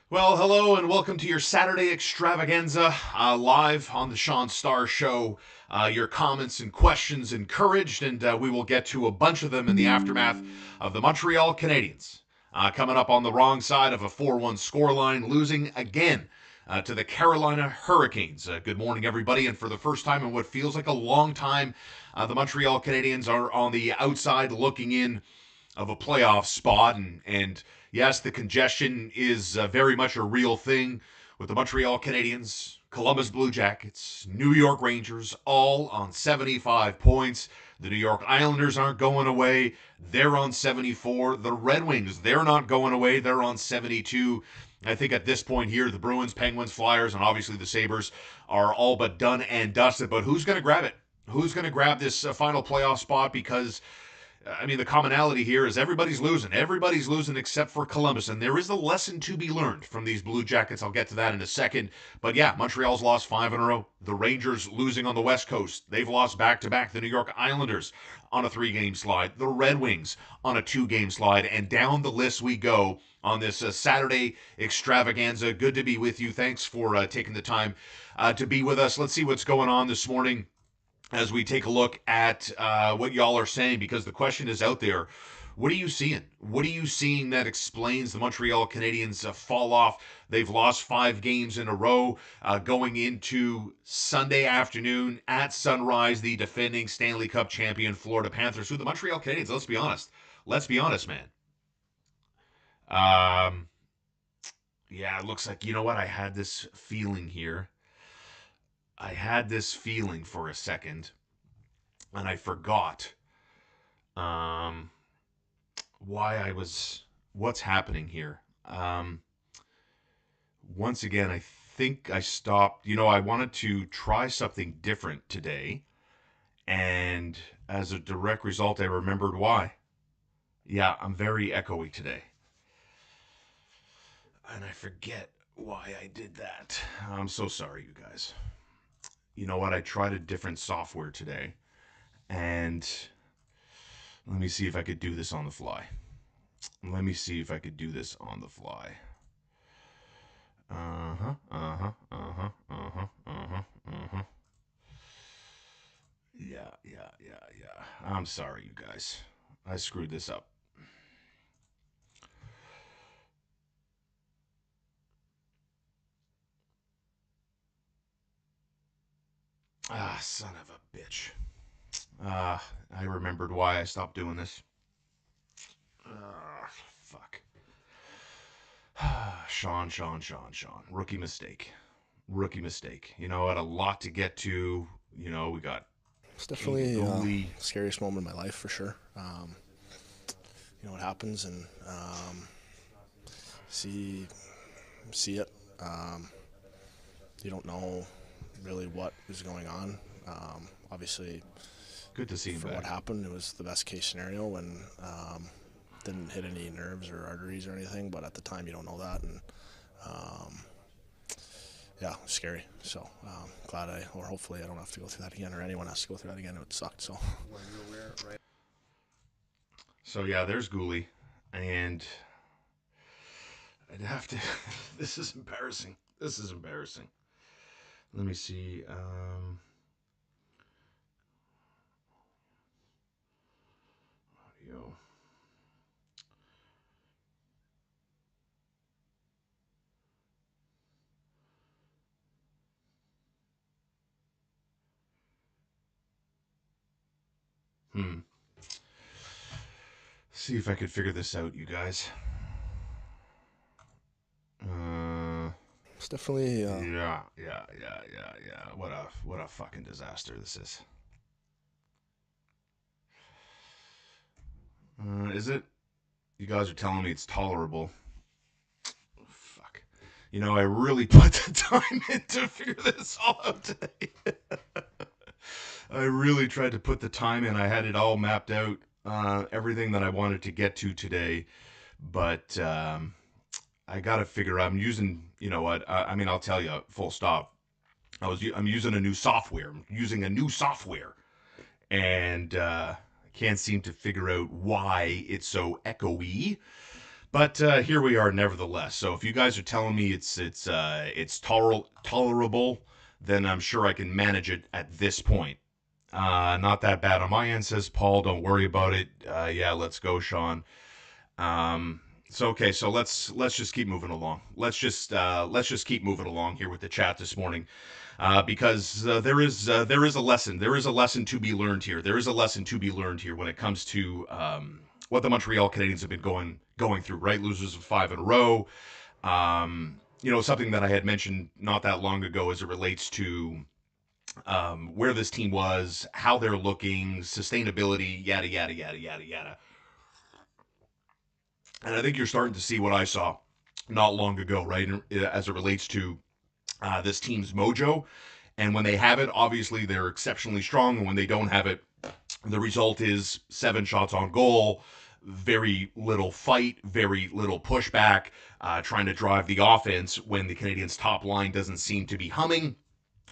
Well, hello and welcome to your Saturday extravaganza, live on the Starr Show. Your comments and questions encouraged, and we will get to a bunch of them in the aftermath of the Montreal Canadiens. Coming up on the wrong side of a 4-1 scoreline, losing again to the Carolina Hurricanes. Good morning, everybody, and for the first time in what feels like a long time, the Montreal Canadiens are on the outside looking in of a playoff spot. And yes, the congestion is very much a real thing with the Montreal Canadiens, Columbus Blue Jackets, New York Rangers, all on 75 points. The New York Islanders aren't going away. They're on 74. The Red Wings, they're not going away. They're on 72. I think at this point here, the Bruins, Penguins, Flyers, and obviously the Sabres are all but done and dusted. But who's going to grab it? Who's going to grab this final playoff spot? Because the commonality here is everybody's losing. Everybody's losing except for Columbus. And there is a lesson to be learned from these Blue Jackets. I'll get to that in a second. But yeah, Montreal's lost 5 in a row. The Rangers losing on the West Coast. They've lost back-to-back. The New York Islanders on a 3-game slide. The Red Wings on a 2-game slide. And down the list we go on this Saturday extravaganza. Good to be with you. Thanks for taking the time to be with us. Let's see what's going on this morning as we take a look at what y'all are saying, because the question is out there. What are you seeing? What are you seeing that explains the Montreal Canadiens fall off? They've lost 5 games in a row going into Sunday afternoon at Sunrise, the defending Stanley Cup champion Florida Panthers, who the Montreal Canadiens, let's be honest. Let's be honest, man. Um, yeah, it looks like, you know what? I had this feeling here. I had this feeling for a second, and I forgot um, what's happening here. Once again, I think I stopped. I wanted to try something different today, and as a direct result, I remembered why. Yeah, I'm very echoey today, and I forget why I did that. I'm so sorry, you guys. You know what? I tried a different software today, and let me see if I could do this on the fly. Let me see if I could do this on the fly. Uh-huh, uh-huh, uh-huh, uh-huh, uh-huh, uh-huh. Yeah. I'm sorry, you guys. I screwed this up. Ah, son of a bitch. I remembered why I stopped doing this. Fuck. Sean. Rookie mistake. Rookie mistake. You know what? A lot to get to. We got It's definitely Kaden Guhle. the scariest moment in my life for sure. What happens and see see it. You don't know really what is going on. Obviously, Good to see him for what back. happened, it was the best case scenario and didn't hit any nerves or arteries or anything. But at the time, you don't know that, and yeah, scary. So glad or hopefully I don't have to go through that again, or anyone has to go through that again. It would suck. So. So yeah, there's Guhle, and I'd have to. This is embarrassing. This is embarrassing. Let me see. Audio. Hmm. See if I could figure this out, you guys. It's definitely Yeah. What a fucking disaster this is. Is it? You guys are telling me it's tolerable. Fuck. I really put the time in to figure this all out today. I really tried to put the time in. I had it all mapped out, everything that I wanted to get to today. But I got to figure out. I'm using, you know what? I'll tell you, full stop. I'm using a new software. I'm using a new software, and I can't seem to figure out why it's so echoey. But here we are, nevertheless. So if you guys are telling me it's tolerable, then I'm sure I can manage it at this point. Not that bad on my end, says Paul. Don't worry about it. Yeah, let's go, Sean. So okay, so let's just keep moving along. Let's just keep moving along here with the chat this morning, because there is a lesson. There is a lesson to be learned here. There is a lesson to be learned here when it comes to what the Montreal Canadiens have been going through. Right, losers of 5 in a row. Something that I had mentioned not that long ago as it relates to where this team was, how they're looking, sustainability, yada yada yada yada yada. And I think you're starting to see what I saw not long ago, right, as it relates to this team's mojo. And when they have it, obviously they're exceptionally strong. And when they don't have it, the result is 7 shots on goal, very little fight, very little pushback, trying to drive the offense when the Canadiens' top line doesn't seem to be humming.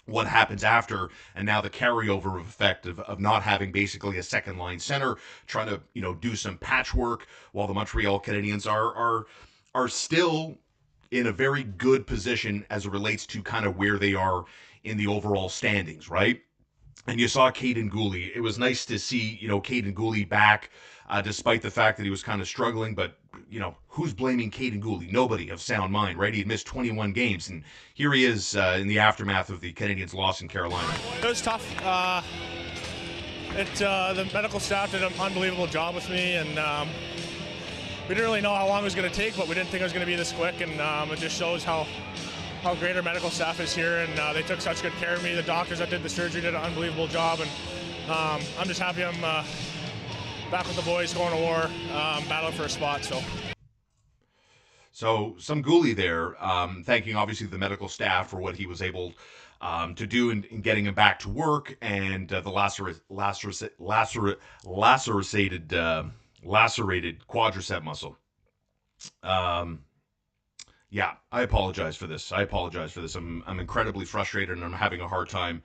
What happens after, and now the carryover effect of not having basically a second line center, trying to do some patchwork while the Montreal Canadiens are still in a very good position as it relates to kind of where they are in the overall standings, right? And you saw Kaden Guhle. It was nice to see Kaden Guhle back, despite the fact that he was kind of struggling. But who's blaming Kaden Guhle? Nobody of sound mind, right? He had missed 21 games, and here he is in the aftermath of the Canadiens' loss in Carolina. It was tough. The medical staff did an unbelievable job with me, and we didn't really know how long it was going to take, but we didn't think it was going to be this quick, and it just shows how great our medical staff is here, and they took such good care of me. The doctors that did the surgery did an unbelievable job, and I'm just happy I'm back with the boys, going to war, battling for a spot. So some Guhle there, thanking obviously the medical staff for what he was able to do in getting him back to work, and the lacerated quadricep muscle. Yeah, I apologize for this. I'm incredibly frustrated, and I'm having a hard time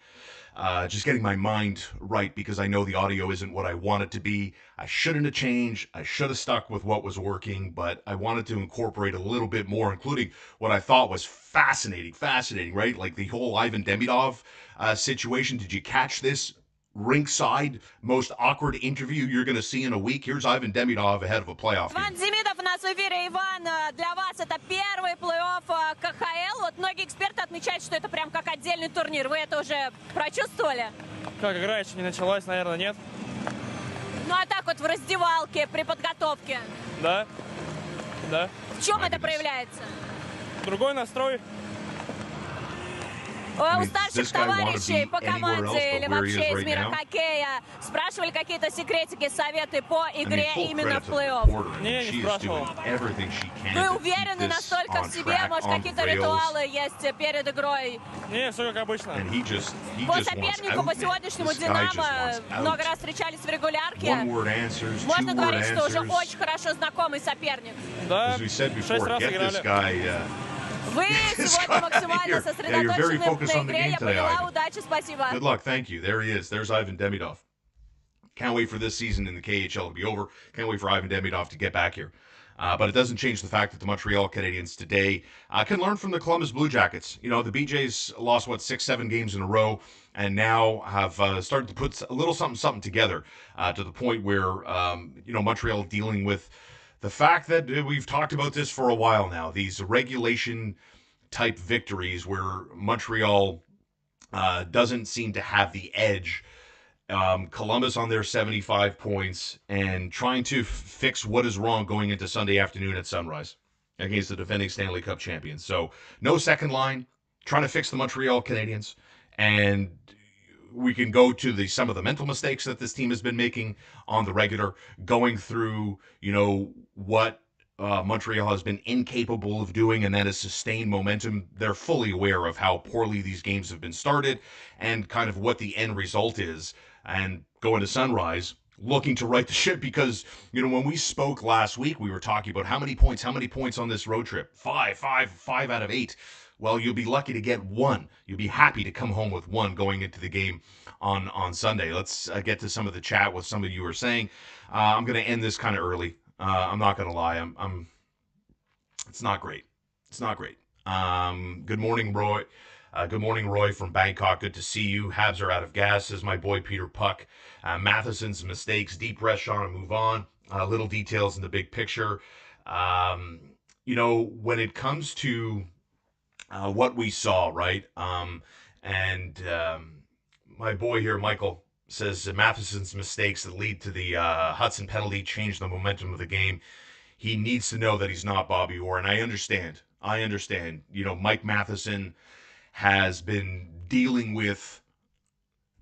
just getting my mind right, because I know the audio isn't what I want it to be. I shouldn't have changed. I should have stuck with what was working, but I wanted to incorporate a little bit more, including what I thought was fascinating, right? Like the whole Ivan Demidov situation. Did you catch this? Rinkside, most awkward interview you're going to see in a week. Here's Ivan Demidov ahead of a playoff game. Иван Демидов у нас в эфире. Иван, для вас это первый плей-офф КХЛ. Вот многие эксперты отмечают, что это прям как отдельный турнир. Вы это уже прочувствовали? Как игра еще не началась, наверное, нет. Ну а так вот в раздевалке, при подготовке. Да. В чем это проявляется? Другой настрой. У старших товарищей по команде или вообще из мира хоккея спрашивали какие-то секретики, советы по игре именно в плей-офф? Не спрашивал. Вы уверены настолько в себе? Может, какие-то ритуалы есть перед игрой? Не, все как обычно. По сопернику, по сегодняшнему «Динамо» много раз встречались в регулярке. Можно говорить, что уже очень хорошо знакомый соперник. Да, 6 раз играли. Вы сегодня максимально сосредоточены на игре. Я поняла. Удачи, спасибо. Good luck, thank you. There he is. There's Ivan Demidov. Can't wait for this season in the KHL to be over. Can't wait for Ivan Demidov to get back here. But it doesn't change the fact that the Montreal Canadiens today can learn from the Columbus Blue Jackets. The BJs lost, 6-7 games in a row, and now have started to put a little something together to the point where, Montreal dealing with the fact that we've talked about this for a while now, these regulation-type victories where Montreal doesn't seem to have the edge. Columbus on their 75 points and trying to fix what is wrong going into Sunday afternoon at sunrise against the defending Stanley Cup champions. So no second line, trying to fix the Montreal Canadiens, and we can go to some of the mental mistakes that this team has been making on the regular, going through, what Montreal has been incapable of doing, and that is sustained momentum. They're fully aware of how poorly these games have been started and kind of what the end result is. And going to Sunrise, looking to right the ship, because, when we spoke last week, we were talking about how many points on this road trip? Five out of 8. Well, you'll be lucky to get 1. You'll be happy to come home with 1 going into the game on Sunday. Let's get to some of the chat, what some of you are saying. I'm going to end this kind of early. I'm not going to lie. I'm It's not great. It's not great. Good morning, Roy. Good morning, Roy from Bangkok. Good to see you. Habs are out of gas, says my boy Peter Puck. Matheson's mistakes. Deep breath, Sean, and move on. Little details in the big picture. When it comes to what we saw, right? And my boy here, Michael, says Matheson's mistakes that lead to the Hutson penalty change the momentum of the game. He needs to know that he's not Bobby Orr, and I understand. Mike Matheson has been dealing with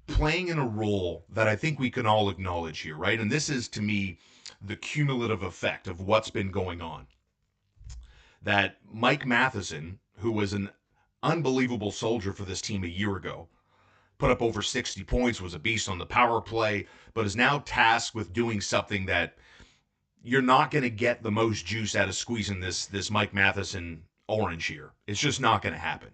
playing in a role that I think we can all acknowledge here, right? And this is, to me, the cumulative effect of what's been going on. That Mike Matheson, who was an unbelievable soldier for this team a year ago, put up over 60 points, was a beast on the power play, but is now tasked with doing something that you're not going to get the most juice out of squeezing this Mike Matheson orange here. It's just not going to happen.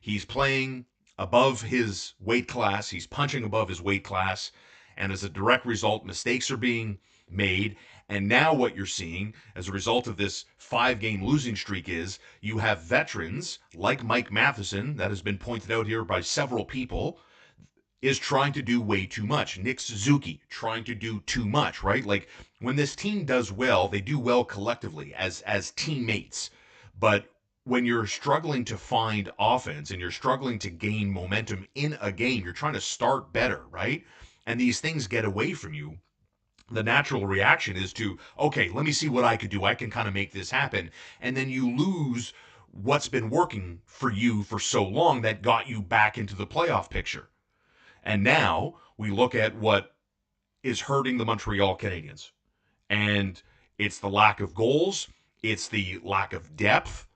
He's playing above his weight class. He's punching above his weight class. And as a direct result, mistakes are being made. And now what you're seeing as a result of this 5-game losing streak is you have veterans like Mike Matheson, that has been pointed out here by several people, is trying to do way too much. Nick Suzuki trying to do too much, right? Like when this team does well, they do well collectively as teammates. But when you're struggling to find offense and you're struggling to gain momentum in a game, you're trying to start better, right? And these things get away from you. The natural reaction is to, okay, let me see what I could do. I can kind of make this happen. And then you lose what's been working for you for so long that got you back into the playoff picture. And now we look at what is hurting the Montreal Canadiens. And it's the lack of goals. It's the lack of depth.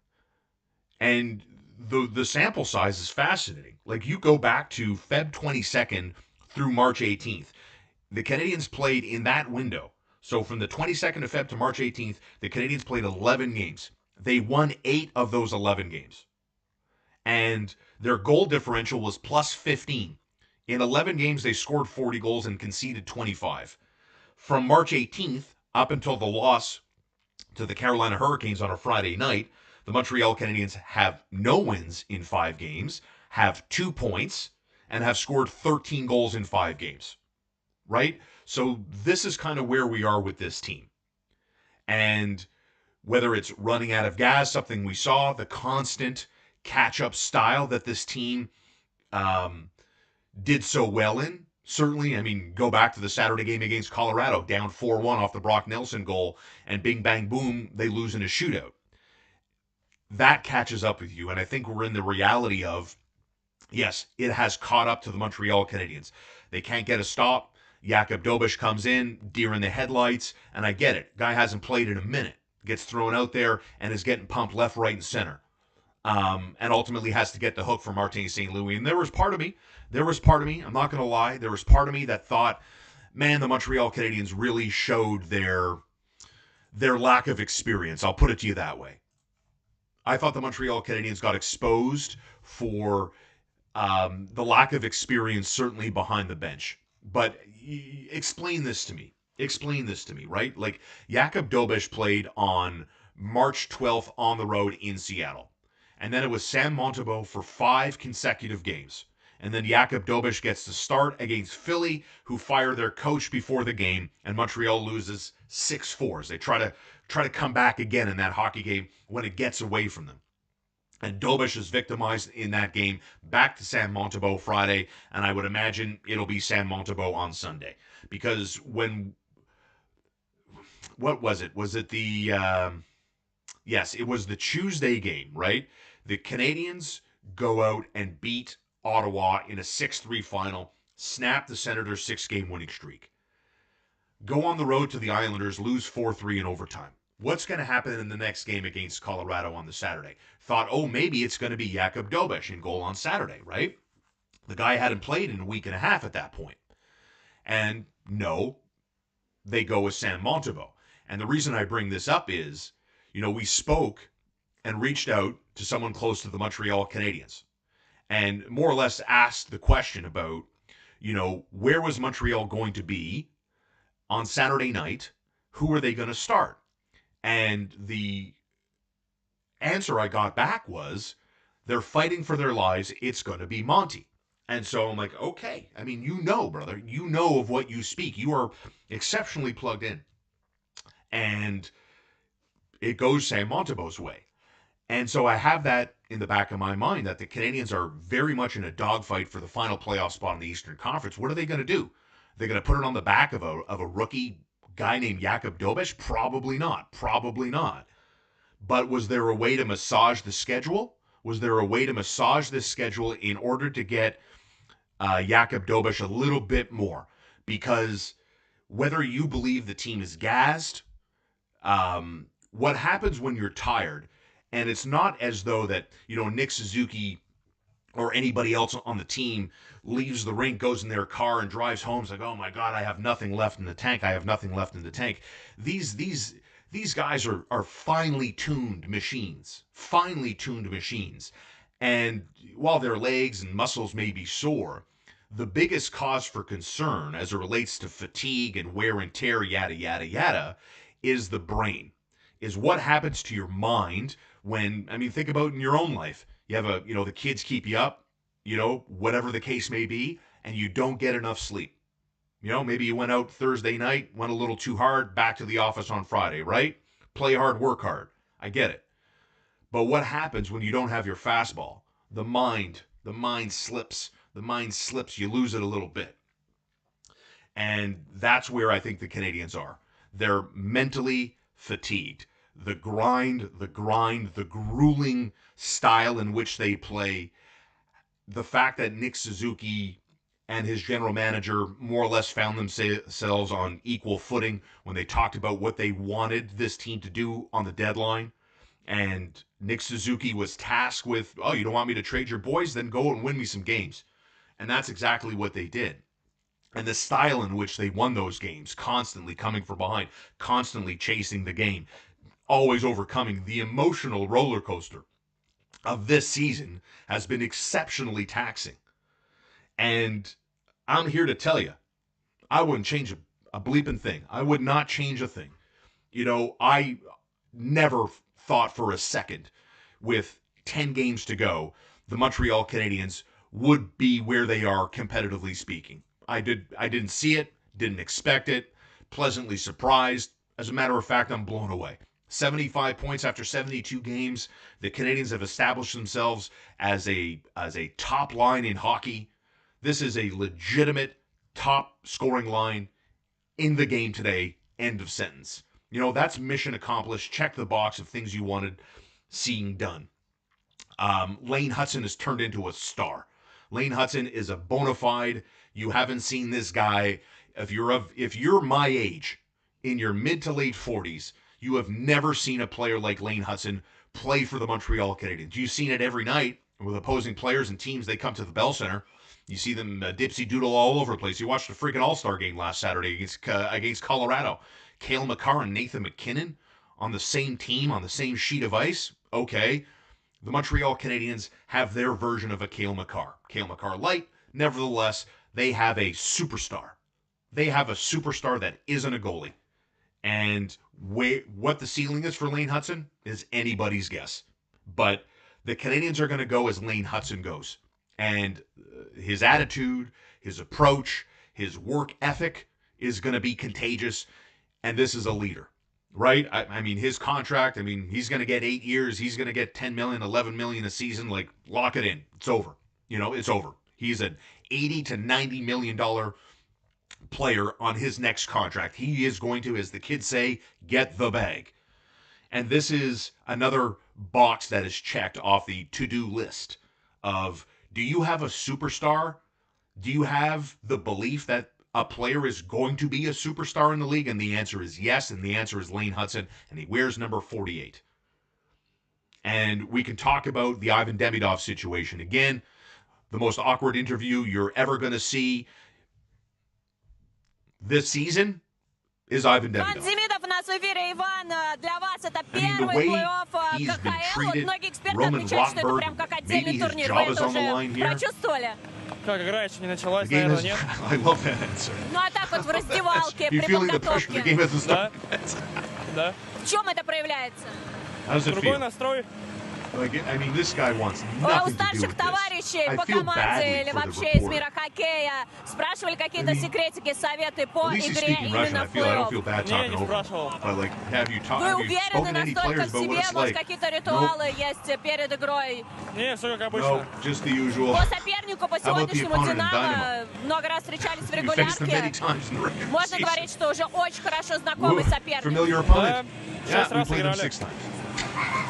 And the sample size is fascinating. Like you go back to Feb 22nd through March 18th. The Canadiens played in that window. So from the 22nd of Feb to March 18th, the Canadiens played 11 games. They won 8 of those 11 games. And their goal differential was plus 15. In 11 games, they scored 40 goals and conceded 25. From March 18th up until the loss to the Carolina Hurricanes on a Friday night, the Montreal Canadiens have no wins in 5 games, have 2 points, and have scored 13 goals in 5 games. Right? So this is kind of where we are with this team. And whether it's running out of gas, something we saw, the constant catch-up style that this team did so well in. Certainly, I mean, go back to the Saturday game against Colorado, down 4-1 off the Brock Nelson goal, and bing, bang, boom, they lose in a shootout. That catches up with you, and I think we're in the reality of, yes, it has caught up to the Montreal Canadiens. They can't get a stop. Jakub Dobeš comes in, deer in the headlights, and I get it. Guy hasn't played in a minute. Gets thrown out there and is getting pumped left, right, and center. And ultimately has to get the hook from Martin St. Louis. And there was part of me, I'm not going to lie, there was part of me that thought, man, the Montreal Canadiens really showed their lack of experience. I'll put it to you that way. I thought the Montreal Canadiens got exposed for the lack of experience, certainly behind the bench. But explain this to me, right? Like, Jakub Dobeš played on March 12th on the road in Seattle. And then it was Sam Montembeault for 5 consecutive games. And then Jakub Dobeš gets to start against Philly, who fire their coach before the game, and Montreal loses 6-4. They try to come back again in that hockey game when it gets away from them. And Dobeš is victimized in that game, back to Sam Montembeault Friday, and I would imagine it'll be Sam Montembeault on Sunday. Because what was it? Was it yes, it was the Tuesday game, right? The Canadiens go out and beat Ottawa in a 6-3 final, snap the Senators' 6-game winning streak. Go on the road to the Islanders, lose 4-3 in overtime. What's going to happen in the next game against Colorado on the Saturday? Thought, maybe it's going to be Jakub Dobeš in goal on Saturday, right? The guy hadn't played in a week and a half at that point. And no, they go with Sam Montembeault. And the reason I bring this up is, we spoke and reached out to someone close to the Montreal Canadiens and more or less asked the question about, where was Montreal going to be on Saturday night? Who were they going to start? And the answer I got back was, they're fighting for their lives. It's going to be Monty. And so I'm like, okay. I mean, you know, brother. You know of what you speak. You are exceptionally plugged in. And it goes Sam Montembeault's way. And so I have that in the back of my mind that the Canadiens are very much in a dogfight for the final playoff spot in the Eastern Conference. What are they going to do? They're going to put it on the back of a rookie guy named Jakub Dobeš? Probably not. Probably not. But was there a way to massage the schedule? Was there a way to massage this schedule in order to get Jakub Dobeš a little bit more? Because whether you believe the team is gassed, what happens when you're tired, and it's not as though that, Nick Suzuki or anybody else on the team leaves the rink, goes in their car and drives home. It's like, oh my God, I have nothing left in the tank. I have nothing left in the tank. These guys are finely tuned machines. And while their legs and muscles may be sore, the biggest cause for concern as it relates to fatigue and wear and tear, yada, yada, yada, is the brain. Is what happens to your mind when, think about in your own life. You have the kids keep you up, whatever the case may be, and you don't get enough sleep. Maybe you went out Thursday night, went a little too hard, back to the office on Friday, right? Play hard, work hard. I get it. But what happens when you don't have your fastball? The mind slips. The mind slips. You lose it a little bit. And that's where I think the Canadiens are. They're mentally fatigued. The grind, the grueling style in which they play, the fact that Nick Suzuki and his general manager more or less found themselves on equal footing when they talked about what they wanted this team to do on the deadline. And Nick Suzuki was tasked with, oh, you don't want me to trade your boys? Then go and win me some games. And that's exactly what they did. And the style in which they won those games, constantly coming from behind, constantly chasing the game, always overcoming the emotional roller coaster of this season has been exceptionally taxing. And I'm here to tell you, I wouldn't change a bleeping thing. I would not change a thing. I never thought for a second with 10 games to go, the Montreal Canadiens would be where they are competitively speaking. I didn't see it, didn't expect it, pleasantly surprised. As a matter of fact, I'm blown away. 75 points after 72 games. The Canadiens have established themselves as a top line in hockey. This is a legitimate top scoring line in the game today. End of sentence. That's mission accomplished. Check the box of things you wanted seeing done. Lane Hutson has turned into a star. Lane Hutson is a bona fide. You haven't seen this guy. If you're my age, in your mid to late 40s, you have never seen a player like Lane Hutson play for the Montreal Canadiens. You've seen it every night with opposing players and teams. They come to the Bell Center. You see them dipsy doodle all over the place. You watched the freaking All-Star game last Saturday against Colorado. Cale Makar and Nathan McKinnon on the same team, on the same sheet of ice. Okay. The Montreal Canadiens have their version of a Cale Makar. Cale Makar light. Nevertheless, they have a superstar. They have a superstar that isn't a goalie. And what the ceiling is for Lane Hutson is anybody's guess. But the Canadiens are going to go as Lane Hutson goes. And his attitude, his approach, his work ethic is going to be contagious. And this is a leader, right? His contract, he's going to get 8 years. He's going to get $10 million, $11 million a season. Like, lock it in. It's over. It's over. He's an $80 to $90 million player on his next contract. He is going to, as the kids say, get the bag. And this is another box that is checked off the to-do list of, do you have a superstar? Do you have the belief that a player is going to be a superstar in the league? And the answer is yes, and the answer is Lane Hutson, and he wears number 48. And we can talk about the Ivan Demidov situation. Again, the most awkward interview you're ever going to see this season is Ivan Demidov. The way he's been treated, Roman Rottenberg, maybe his job is on the line here. Как игра еще не началась, The game наверное, is, нет? I love that answer. Ну а так вот в раздевалке, You при feeling the pressure? The подготовке. game hasn't started. Да. В чем это проявляется? How does it Другой feel? настрой. Like, I mean, this guy wants У nothing to do старших with товарищей this. I по feel команде badly или for the вообще из reporter. мира хоккея спрашивали какие-то секретики, советы по At least he's игре speaking Russian. именно I в don't feel плей-офф. bad Не, talking не over him. спрашивал. But like, have you Вы уверены spoken to any настолько players в about what себе? it's Может, like? какие-то ритуалы есть перед игрой? Не, все как No, обычно. just the usual. По сопернику, по How about the сегодняшнему opponent in «Динамо» много раз встречались в We faced them many регулярке. times in the regular Можно season. говорить, что уже очень хорошо знакомый Ooh, соперник. familiar opponent. Да, Yeah, 6 we раз played them играли. 6 times.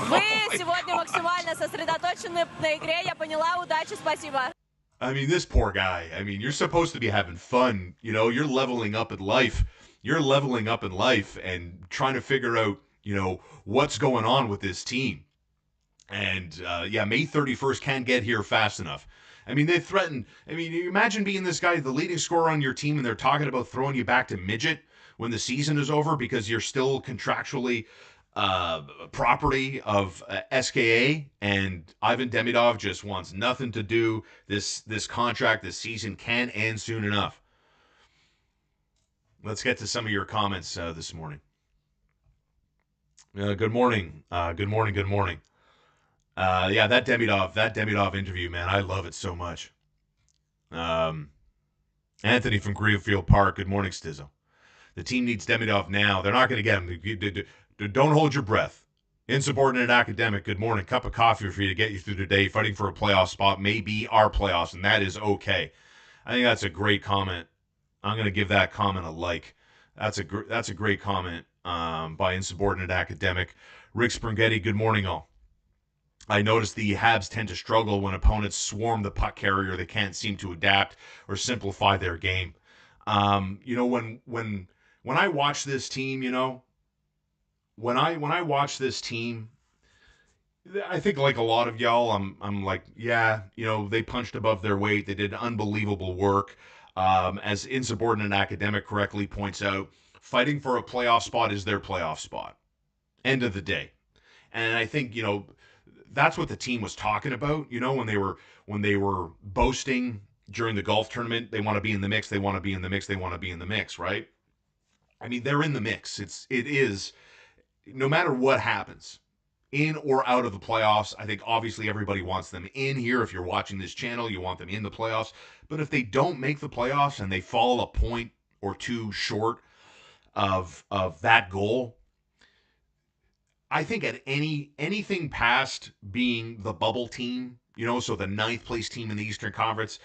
Вы сегодня максимально сосредоточены на игре. Я поняла. Удачи, спасибо. I mean, this poor guy. I mean, you're supposed to be having fun. You know, you're leveling up in life. You're leveling up in life and trying to figure out, you know, what's going on with this team. And, yeah, May 31st can't get here fast enough. I mean, they threatened. I mean, you imagine being this guy, the leading scorer on your team, and they're talking about throwing you back to midget when the season is over because you're still contractually property of SKA, and Ivan Demidov just wants nothing to do. This contract, this season can't end soon enough. Let's get to some of your comments this morning. Good morning. Good morning. Good morning. Yeah, that Demidov interview, man, I love it so much. Anthony from Greenfield Park. Good morning, Stizzo. The team needs Demidov now. They're not going to get him. Don't hold your breath. Insubordinate academic, good morning. Cup of coffee for you to get you through the day. Fighting for a playoff spot may be our playoffs, and that is okay. I think that's a great comment. I'm going to give that comment a like. That's a great comment by Insubordinate Academic. Rick Springhetti, good morning all. I noticed the Habs tend to struggle when opponents swarm the puck carrier. They can't seem to adapt or simplify their game. You know, when I watch this team, you know, when I watch this team, I think like a lot of y'all, I'm like, yeah, you know, they punched above their weight. They did unbelievable work. As Insubordinate Academic correctly points out, fighting for a playoff spot is their playoff spot. End of the day. And I think, you know, that's what the team was talking about, you know, when they were boasting during the golf tournament. They want to be in the mix. They want to be in the mix. They want to be in the mix, right? I mean, they're in the mix. It is. No matter what happens, in or out of the playoffs, I think obviously everybody wants them in here. If you're watching this channel, you want them in the playoffs. But if they don't make the playoffs and they fall a point or two short of that goal, I think at anything past being the bubble team, you know, so the 9th place team in the Eastern Conference,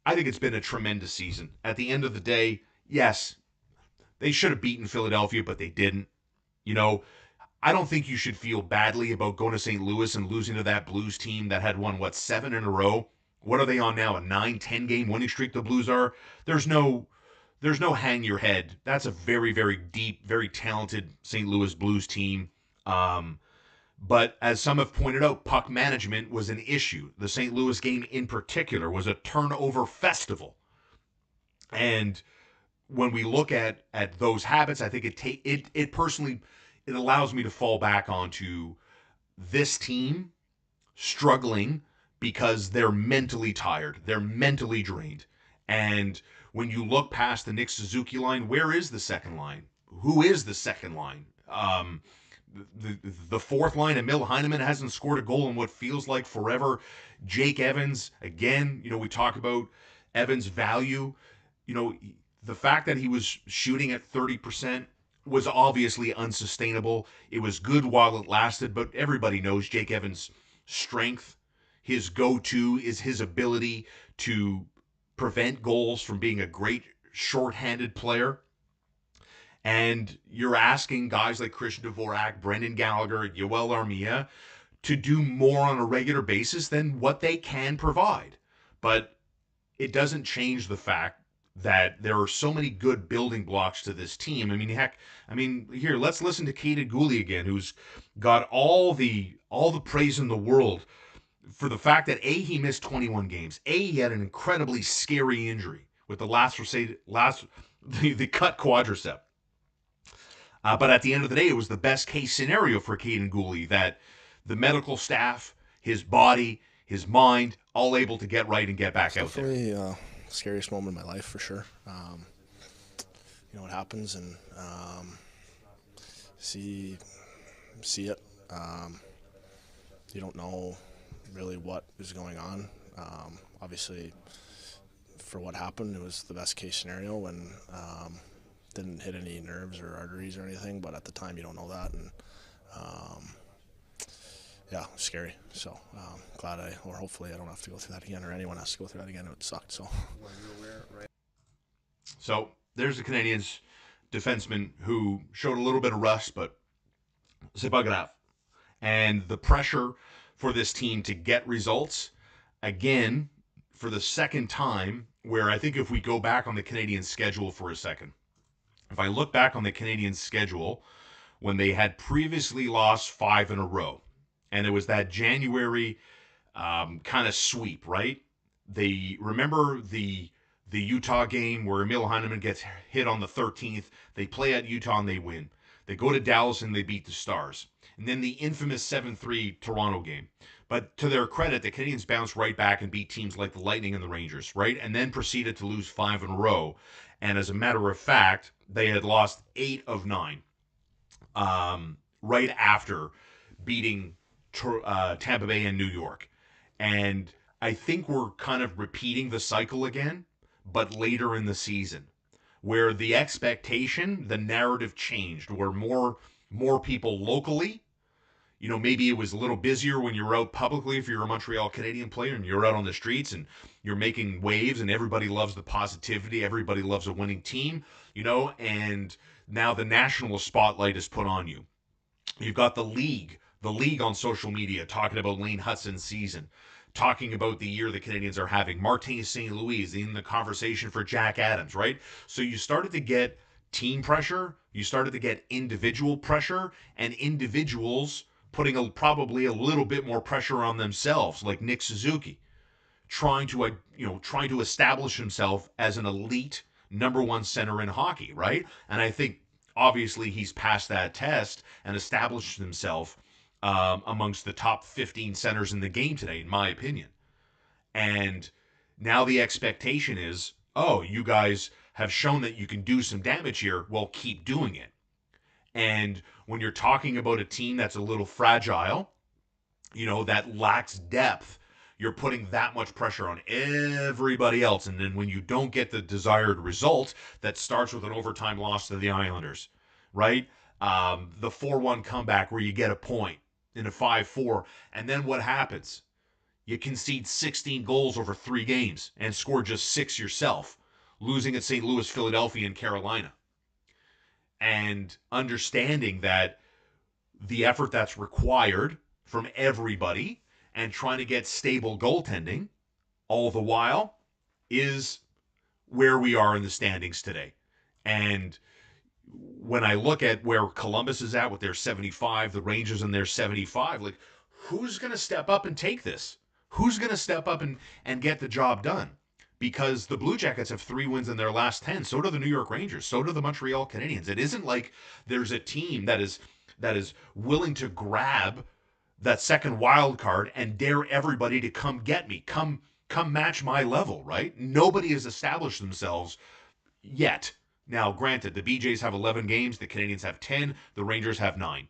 I think it's been a tremendous season. At the end of the day, yes, they should have beaten Philadelphia, but they didn't. You know, I don't think you should feel badly about going to St. Louis and losing to that Blues team that had won, 7 in a row? What are they on now? A 9-10 game winning streak the Blues are? There's no hang your head. That's a very, very deep, very talented St. Louis Blues team. But as some have pointed out, puck management was an issue. The St. Louis game in particular was a turnover festival. And when we look at those habits, I think it personally, it allows me to fall back onto this team struggling because they're mentally tired. They're mentally drained. And when you look past the Nick Suzuki line, where is the second line? Who is the second line? The fourth line, Emil Heineman hasn't scored a goal in what feels like forever. Jake Evans, again, you know, we talk about Evans' value. You know, the fact that he was shooting at 30% was obviously unsustainable. It was good while it lasted, but everybody knows Jake Evans' strength, his go-to is his ability to prevent goals from being a great shorthanded player. And you're asking guys like Christian Dvorak, Brendan Gallagher, Yoel Armia to do more on a regular basis than what they can provide. But it doesn't change the fact that there are so many good building blocks to this team. I mean, heck, here, let's listen to Kaden Guhle again, who's got all the praise in the world for the fact that A, he missed 21 games. A, he had an incredibly scary injury with the the cut quadricep. But at the end of the day, it was the best case scenario for Kaden Guhle, that the medical staff, his body, his mind, all able to get right and get back out there. Definitely scariest moment of my life for sure. You know what happens, and see it You don't know really what is going on. Obviously, for what happened, it was the best case scenario and didn't hit any nerves or arteries or anything, but at the time you don't know that. And yeah, scary. So glad hopefully I don't have to go through that again, or anyone has to go through that again. It would suck. So. So there's the Canadiens defenseman who showed a little bit of rust, but c'est pas grave. And the pressure for this team to get results, again, for the second time, where I think if we go back on the Canadiens schedule for a second, if I look back on the Canadiens schedule when they had previously lost 5 in a row, and it was that January kind of sweep, right? They remember the Utah game where Emil Heineman gets hit on the 13th. They play at Utah and they win. They go to Dallas and they beat the Stars. And then the infamous 7-3 Toronto game. But to their credit, the Canadiens bounced right back and beat teams like the Lightning and the Rangers, right? And then proceeded to lose 5 in a row. And as a matter of fact, they had lost 8 of 9 right after beating Tampa Bay and New York. And I think we're kind of repeating the cycle again, but later in the season, where the expectation, the narrative changed, where more people locally, maybe it was a little busier when you're out publicly if you're a Montreal Canadian player and you're out on the streets and you're making waves and everybody loves the positivity, everybody loves a winning team, and now the national spotlight is put on you. You've got the league on social media talking about Lane Hutson's season, talking about the year the Canadiens are having, Martin St. Louis in the conversation for Jack Adams, right? So you started to get team pressure, you started to get individual pressure, and individuals putting probably a little bit more pressure on themselves, like Nick Suzuki, trying to establish himself as an elite number one center in hockey, right? And I think obviously he's passed that test and established himself amongst the top 15 centers in the game today, in my opinion. And now the expectation is, oh, you guys have shown that you can do some damage here. Well, keep doing it. And when you're talking about a team that's a little fragile, that lacks depth, you're putting that much pressure on everybody else. And then when you don't get the desired result, that starts with an overtime loss to the Islanders, right? The 4-1 comeback where you get a point in a 5-4. And then what happens? You concede 16 goals over 3 games and score just 6 yourself, losing at St. Louis, Philadelphia, and Carolina. And understanding that the effort that's required from everybody and trying to get stable goaltending all the while is where we are in the standings today. And when I look at where Columbus is at with their 75, the Rangers and their 75, like, who's going to step up and take this? Who's going to step up and get the job done? Because the Blue Jackets have 3 wins in their last 10. So do the New York Rangers. So do the Montreal Canadiens. It isn't like there's a team that is willing to grab that second wild card and dare everybody to come get me, come match my level, right? Nobody has established themselves yet. Now, granted, the BJs have 11 games, the Canadiens have 10, the Rangers have 9.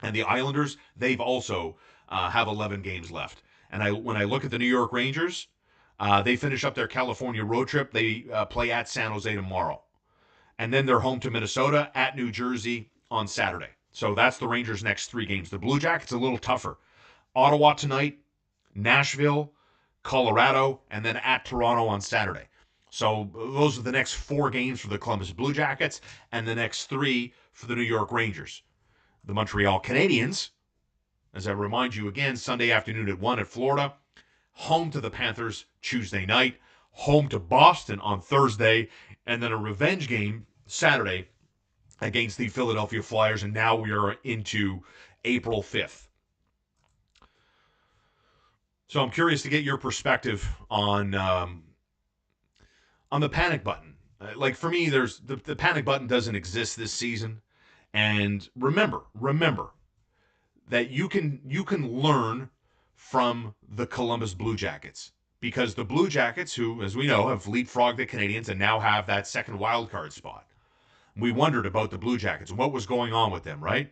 And the Islanders, they've also have 11 games left. And when I look at the New York Rangers, they finish up their California road trip. They play at San Jose tomorrow. And then they're home to Minnesota, at New Jersey on Saturday. So that's the Rangers' next 3 games. The Blue Jackets a little tougher. Ottawa tonight, Nashville, Colorado, and then at Toronto on Saturday. So those are the next 4 games for the Columbus Blue Jackets and the next 3 for the New York Rangers. The Montreal Canadiens, as I remind you again, Sunday afternoon at 1 at Florida, home to the Panthers Tuesday night, home to Boston on Thursday, and then a revenge game Saturday against the Philadelphia Flyers, and now we are into April 5th. So I'm curious to get your perspective on the panic button. Like, for me, there's the panic button doesn't exist this season. And remember that you can learn from the Columbus Blue Jackets, because the Blue Jackets, who, as we know, have leapfrogged the Canadiens and now have that second wild card spot. We wondered about the Blue Jackets and what was going on with them, right?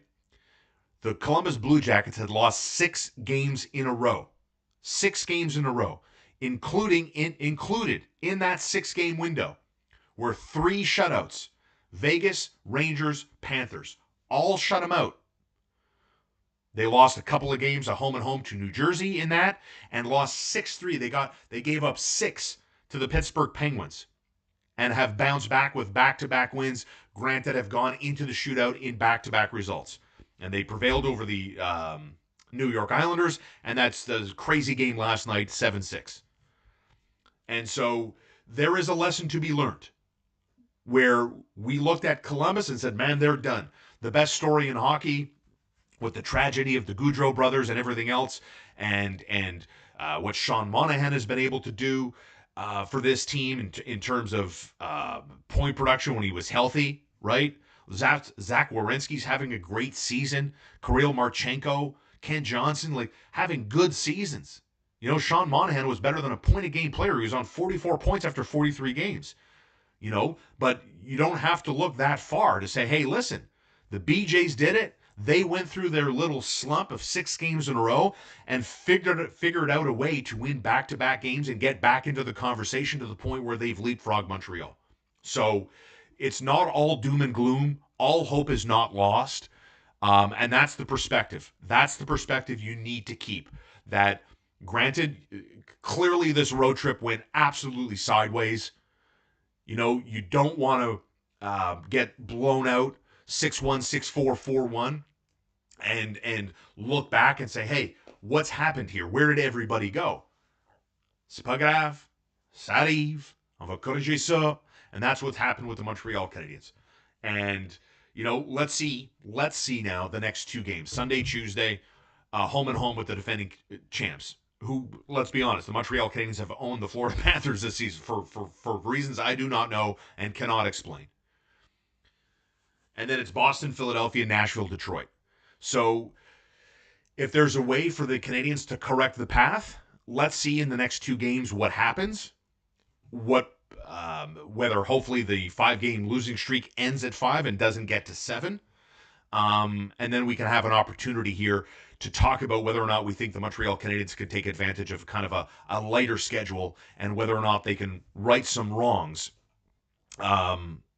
the Columbus Blue Jackets had lost 6 games in a row. 6 games in a row, included in that 6-game window were 3 shutouts. Vegas, Rangers, Panthers. All shut them out. They lost a couple of games at home and home to New Jersey in that and lost 6-3. They gave up 6 to the Pittsburgh Penguins and have bounced back with back-to-back wins. Granted, have gone into the shootout in back-to-back results. And they prevailed over the New York Islanders, and that's the crazy game last night, 7-6. And so there is a lesson to be learned where we looked at Columbus and said, man, they're done. The best story in hockey with the tragedy of the Gaudreau brothers and everything else, and what Sean Monahan has been able to do for this team in terms of point production when he was healthy, right? Zach Werenski's having a great season. Kirill Marchenko, Ken Johnson, like having good seasons. You know, Sean Monahan was better than a point-a-game player. He was on 44 points after 43 games. You know, but you don't have to look that far to say, hey, listen, the BJs did it. They went through their little slump of 6 games in a row and figured out a way to win back-to-back games and get back into the conversation to the point where they've leapfrogged Montreal. So it's not all doom and gloom. All hope is not lost. And that's the perspective. That's the perspective you need to keep. That, granted, clearly this road trip went absolutely sideways. You know, you don't want to get blown out 6-1, 6-4, 4-1 and look back and say, hey, what's happened here? Where did everybody go? C'est pas grave. Ça arrive. On va corriger ça. And that's what's happened with the Montreal Canadiens. And, you know, let's see now the next 2 games. Sunday, Tuesday, home and home with the defending champs. Who, let's be honest, the Montreal Canadiens have owned the Florida Panthers this season for reasons I do not know and cannot explain. And then it's Boston, Philadelphia, Nashville, Detroit. So if there's a way for the Canadiens to correct the path, let's see in the next 2 games what happens. Whether hopefully the 5-game losing streak ends at 5 and doesn't get to 7. And then we can have an opportunity here to talk about whether or not we think the Montreal Canadiens could take advantage of kind of a lighter schedule and whether or not they can right some wrongs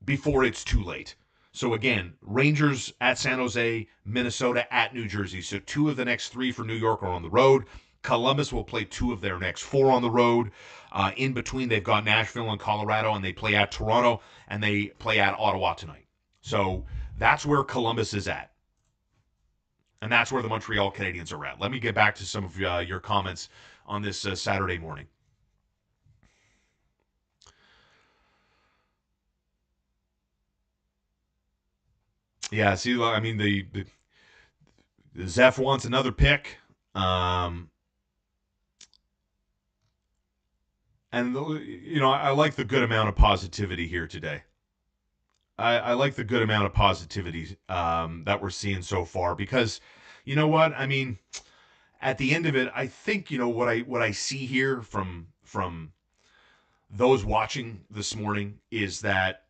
before it's too late. So again, Rangers at San Jose, Minnesota at New Jersey. So 2 of the next 3 for New York are on the road. Columbus will play 2 of their next 4 on the road. In between, they've got Nashville and Colorado, and they play at Toronto, and they play at Ottawa tonight. So that's where Columbus is at. And that's where the Montreal Canadiens are at. Let me get back to some of your comments on this Saturday morning. Yeah, see, I mean, the Zeph wants another pick. And, you know, I like the good amount of positivity here today. I like the good amount of positivity that we're seeing so far because, you know what? I mean, at the end of it, I think, you know, what I see here from those watching this morning is that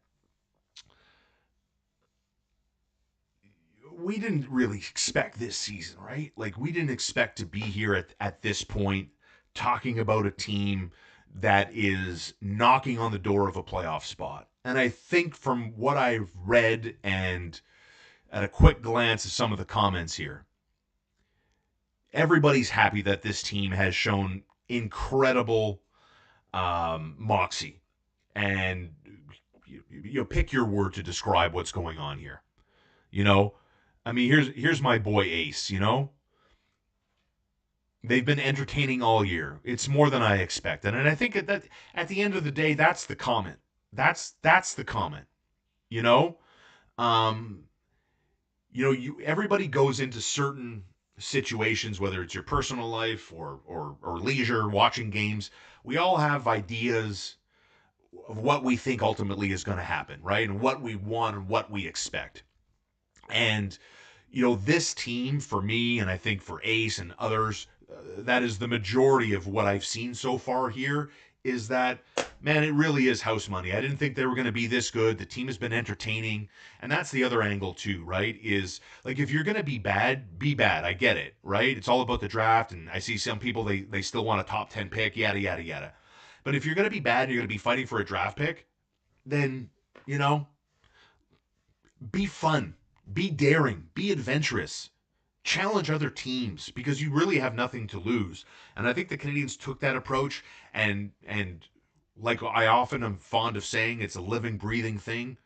we didn't really expect this season, right? Like, we didn't expect to be here at this point talking about a team that is knocking on the door of a playoff spot. And I think from what I've read and at a quick glance at some of the comments here, everybody's happy that this team has shown incredible moxie. And you pick your word to describe what's going on here. You know, I mean, here's my boy Ace, you know. They've been entertaining all year. It's more than I expected. And I think that at the end of the day, that's the comment. That's the comment. You know? Everybody goes into certain situations, whether it's your personal life or leisure, watching games. We all have ideas of what we think ultimately is going to happen, right? And what we want and what we expect. And, you know, this team, for me, and I think for Ace and others, that is the majority of what I've seen so far here, is that man, it really is house money. I didn't think they were going to be this good. The team has been entertaining. And that's the other angle too, right? Is like, if you're going to be bad, be bad. I get it, right? It's all about the draft. And I see some people, they still want a top 10 pick, yada, yada, yada. But if you're going to be bad and you're going to be fighting for a draft pick, then, be fun, be daring, be adventurous. Challenge other teams because you really have nothing to lose. And I think the Canadiens took that approach, and like I often am fond of saying, it's a living, breathing thing.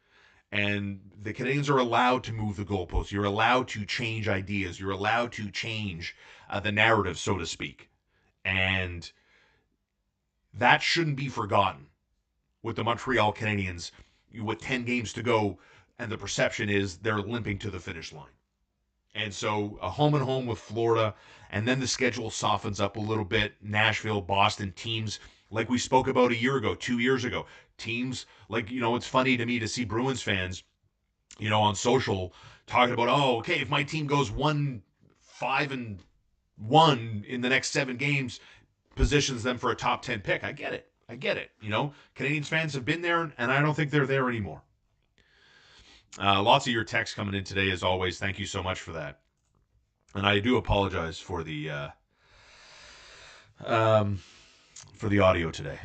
And the Canadiens are allowed to move the goalposts. You're allowed to change ideas. You're allowed to change the narrative, so to speak. And that shouldn't be forgotten with the Montreal Canadiens with 10 games to go, and the perception is they're limping to the finish line. And so a home and home with Florida, and then the schedule softens up a little bit. Nashville, Boston, teams like we spoke about a year ago, 2 years ago. Teams like, it's funny to me to see Bruins fans, on social talking about, oh, okay, if my team goes 1-5-1 in the next 7 games, positions them for a top 10 pick. I get it. Canadiens fans have been there, and I don't think they're there anymore. Lots of your texts coming in today, as always. Thank you so much for that. And I do apologize for the audio today.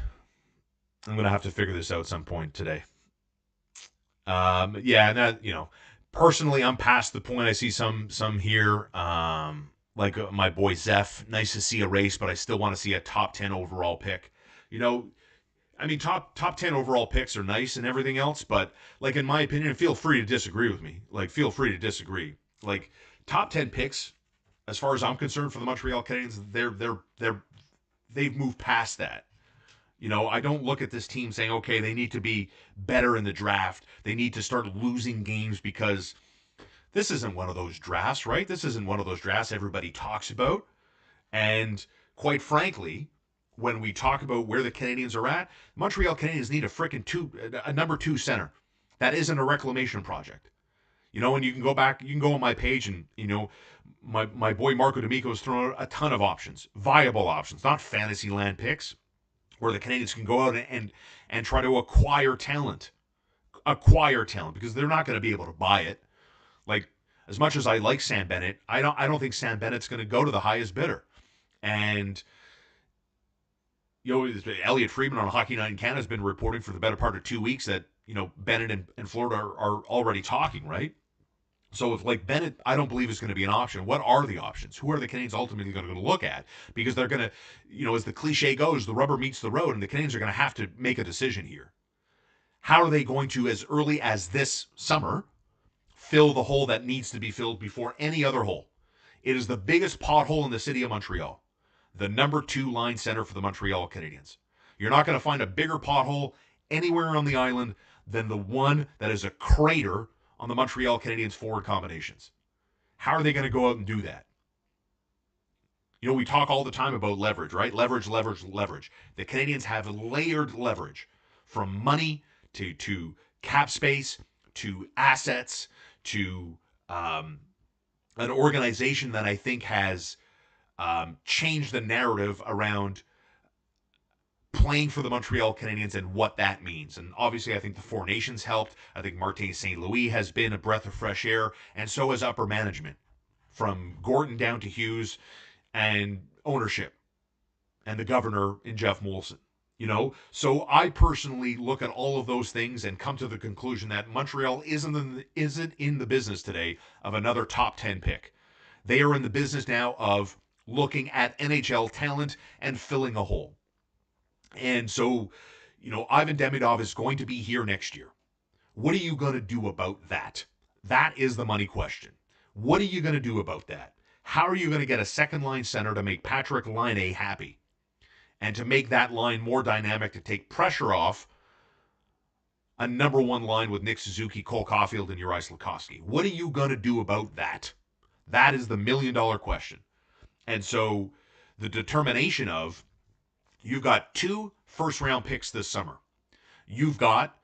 I'm gonna have to figure this out some point today. And that personally, I'm past the point. I see some here, like my boy Zeph. Nice to see a race, but I still want to see a top 10 overall pick. Top 10 overall picks are nice and everything else, but like in my opinion, feel free to disagree with me. Like, feel free to disagree. Like, top 10 picks, as far as I'm concerned, for the Montreal Canadiens, they've moved past that. I don't look at this team saying, okay, they need to be better in the draft. They need to start losing games, because this isn't one of those drafts, right? This isn't one of those drafts everybody talks about. And quite frankly, when we talk about where the Canadiens are at, Montreal Canadiens need a number 2 center. That isn't a reclamation project. And you can go back, you can go on my page, and, my boy Marco D'Amico has thrown out a ton of options, viable options, not fantasy land picks, where the Canadiens can go out and try to acquire talent, because they're not going to be able to buy it. Like, as much as I like Sam Bennett, I don't think Sam Bennett's going to go to the highest bidder. And Elliot Friedman on Hockey Night in Canada has been reporting for the better part of 2 weeks that, Bennett and Florida are already talking, right? So if, like, Bennett, I don't believe is going to be an option, what are the options? Who are the Canadiens ultimately going to look at? Because they're going to, as the cliche goes, the rubber meets the road, and the Canadiens are going to have to make a decision here. How are they going to, as early as this summer, fill the hole that needs to be filled before any other hole? It is the biggest pothole in the city of Montreal. The number 2 line center for the Montreal Canadiens. You're not going to find a bigger pothole anywhere on the island than the one that is a crater on the Montreal Canadiens forward combinations. How are they going to go out and do that? We talk all the time about leverage, right? Leverage. The Canadiens have layered leverage, from money to cap space to assets to an organization that I think has change the narrative around playing for the Montreal Canadiens and what that means. And obviously, I think the Four Nations helped. I think Martin St. Louis has been a breath of fresh air, and so has upper management, from Gorton down to Hughes, and ownership, and the governor in Jeff Molson. So I personally look at all of those things and come to the conclusion that Montreal isn't in the business today of another top 10 pick. They are in the business now of looking at NHL talent and filling a hole. And so, Ivan Demidov is going to be here next year. What are you going to do about that? That is the money question. What are you going to do about that? How are you going to get a second-line center to make Patrick Laine happy, and to make that line more dynamic, to take pressure off a number 1 line with Nick Suzuki, Cole Caulfield, and Juraj Slafkovsky? What are you going to do about that? That is the million-dollar question. And so the determination of, you've got 2 first-round picks this summer. You've got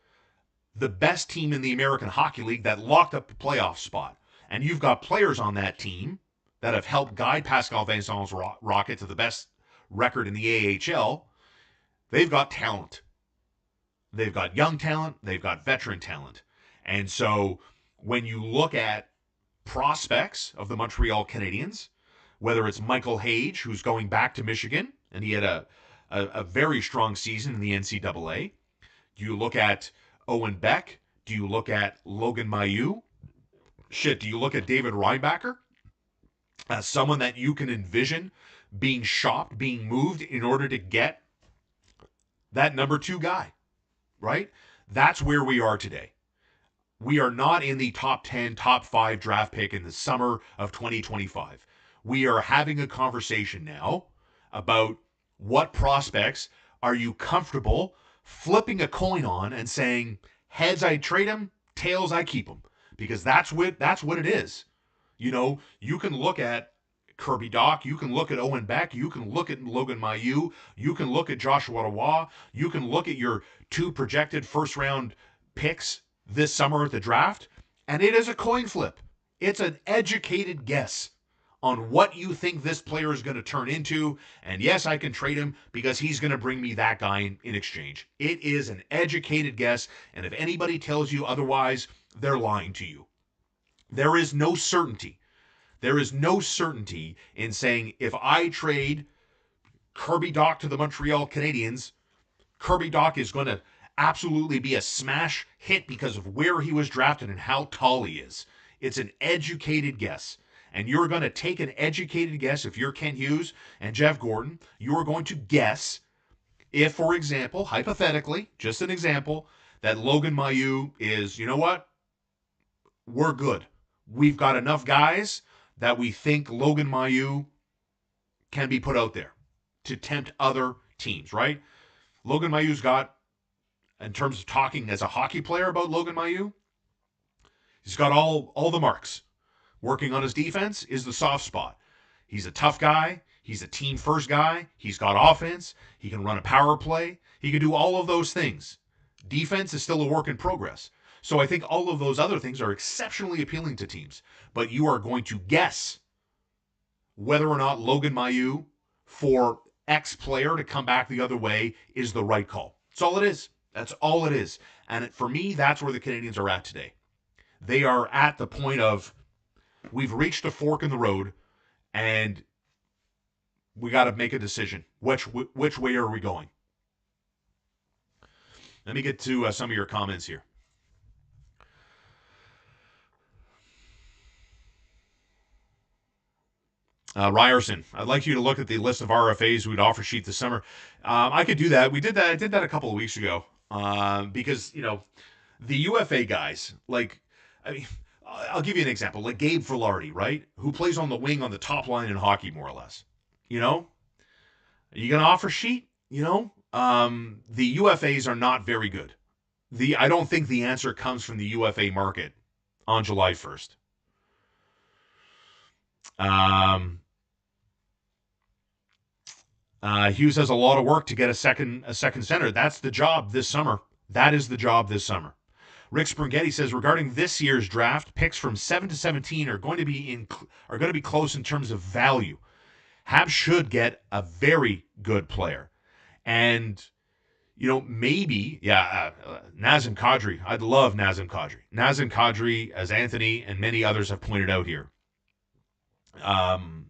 the best team in the American Hockey League that locked up the playoff spot. And you've got players on that team that have helped guide Pascal Vincent's Rocket to the best record in the AHL. They've got talent. They've got young talent. They've got veteran talent. And so when you look at prospects of the Montreal Canadiens, whether it's Michael Hage, who's going back to Michigan, and he had a very strong season in the NCAA. Do you look at Owen Beck? Do you look at Logan Mailloux? Do you look at David Reinbacher as someone that you can envision being shopped, being moved in order to get that number 2 guy, right? That's where we are today. We are not in the top 10, top 5 draft pick in the summer of 2025. We are having a conversation now about what prospects are you comfortable flipping a coin on and saying, heads I trade him, tails I keep him. Because that's what it is. You know, you can look at Kirby Dach, you can look at Owen Beck, you can look at Logan Mailloux, you can look at Joshua Roy, you can look at your 2 projected first-round picks this summer at the draft, and it is a coin flip. It's an educated guess on what you think this player is going to turn into, and yes, I can trade him because he's going to bring me that guy in exchange. It is an educated guess, and if anybody tells you otherwise, they're lying to you. There is no certainty. There is no certainty in saying if I trade Kirby Dach to the Montreal Canadiens, Kirby Dach is going to absolutely be a smash hit because of where he was drafted and how tall he is. It's an educated guess. And you're going to take an educated guess if you're Kent Hughes and Jeff Gordon. You're going to guess if, for example, hypothetically, just an example, that Logan Mailloux is, you know what? We're good. We've got enough guys that we think Logan Mailloux can be put out there to tempt other teams, right? Logan Mailloux's got, in terms of talking as a hockey player about Logan Mailloux, he's got all the marks. Working on his defense is the soft spot. He's a tough guy. He's a team-first guy. He's got offense. He can run a power play. He can do all of those things. Defense is still a work in progress. So I think all of those other things are exceptionally appealing to teams. But you are going to guess whether or not Logan Mailloux for X player to come back the other way is the right call. That's all it is. That's all it is. And for me, that's where the Canadiens are at today. They are at the point of, we've reached a fork in the road, and we got to make a decision. Which way are we going? Let me get to some of your comments here. Ryerson, I'd like you to look at the list of RFAs who'd offer sheet this summer. I could do that. We did that. I did that a couple of weeks ago because, you know, the UFA guys, like, I mean, I'll give you an example, like Gabe Filardi, right? Who plays on the wing on the top line in hockey, more or less. You know? Are you going to offer sheet? You know? The UFAs are not very good. I don't think the answer comes from the UFA market on July 1st. Hughes has a lot of work to get a second center. That's the job this summer. That is the job this summer. Rick Springhetti says, regarding this year's draft, picks from 7 to 17 are going to be close in terms of value. Habs should get a very good player. And, you know, maybe, Nazem Kadri. I'd love Nazem Kadri. Nazem Kadri, as Anthony and many others have pointed out here. Nazem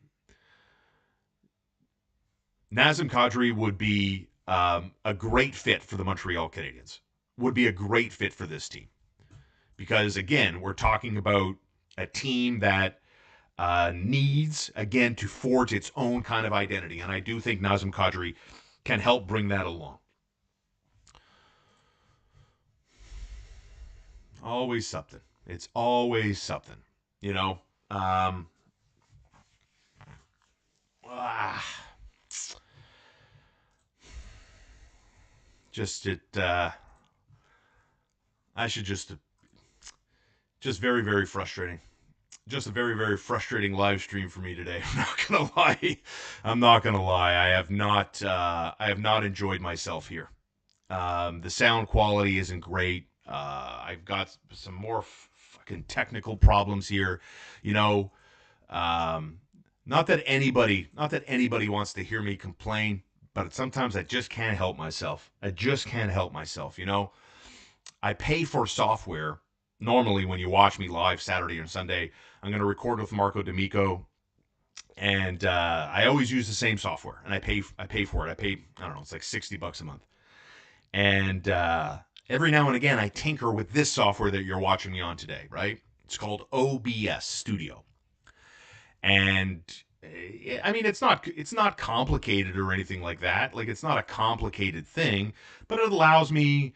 Kadri would be a great fit for the Montreal Canadiens. Would be a great fit for this team. Because, again, we're talking about a team that needs, again, to forge its own kind of identity. And I do think Nazem Kadri can help bring that along. Always something. It's always something. You know? Very, very frustrating. Just a very, very frustrating live stream for me today. I'm not gonna lie. I have not enjoyed myself here. The sound quality isn't great. I've got some more fucking technical problems here. You know, not that anybody wants to hear me complain, but sometimes I just can't help myself. You know, I pay for software. Normally, when you watch me live Saturday and Sunday, I'm going to record with Marco D'Amico, and I always use the same software, and I pay for it. I pay, I don't know, it's like $60 a month. And every now and again, I tinker with this software that you're watching me on today, right? It's called OBS Studio. And I mean, it's not complicated or anything like that. Like, it's not a complicated thing, but it allows me,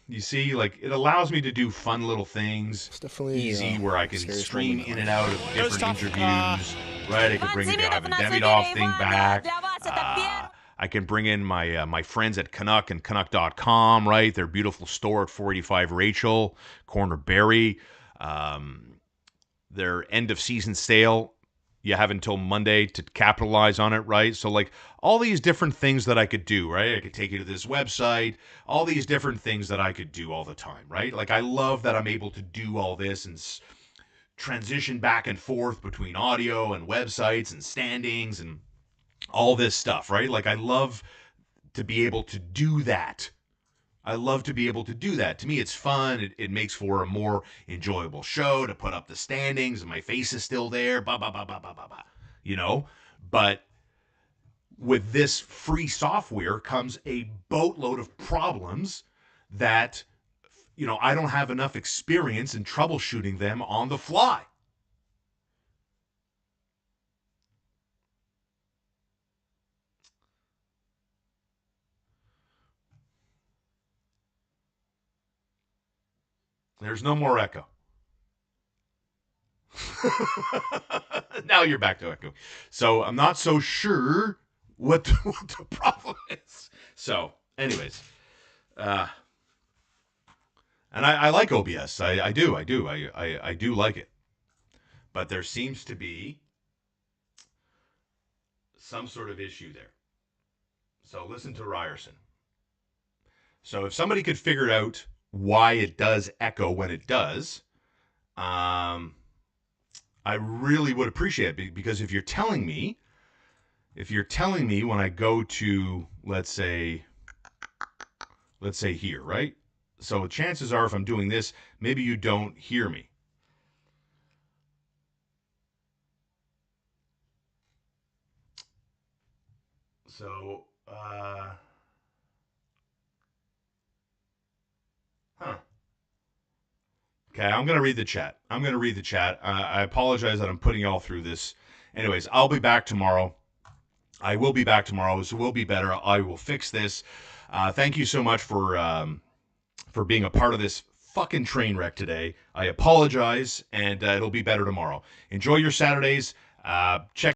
you see, like, it allows me to do fun little things. It's definitely easy, where I can serious stream moment in in and life. out of different interviews, right? I can bring the Ivan Demidov thing back. I can bring in my friends at Canuck and Canuck.com, right? Their beautiful store at 485 Rachel, Corner Barry. Their end of season sale, you have until Monday to capitalize on it, right? So, like, all these different things that I could do, right? I could take you to this website, all these different things that I could do all the time, right? Like, I love that I'm able to do all this and transition back and forth between audio and websites and standings and all this stuff, right? Like, I love to be able to do that. To me, it's fun. It makes for a more enjoyable show to put up the standings, and my face is still there, you know? But with this free software comes a boatload of problems that, you know, I don't have enough experience in troubleshooting them on the fly. There's no more echo. Now you're back to echo. So I'm not so sure what the problem is. So, anyways, and I like OBS. I do like it. But there seems to be some sort of issue there. So listen to Ryerson. So if somebody could figure out why it does echo when it does, I really would appreciate it, because if you're telling me when I go to, let's say here, right? So chances are, if I'm doing this, maybe you don't hear me. So, Okay, I'm going to read the chat. I apologize that I'm putting y'all through this. Anyways, I'll be back tomorrow. I will be back tomorrow. This will be better. I will fix this. Thank you so much for being a part of this fucking train wreck today. I apologize, and it'll be better tomorrow. Enjoy your Saturdays. Check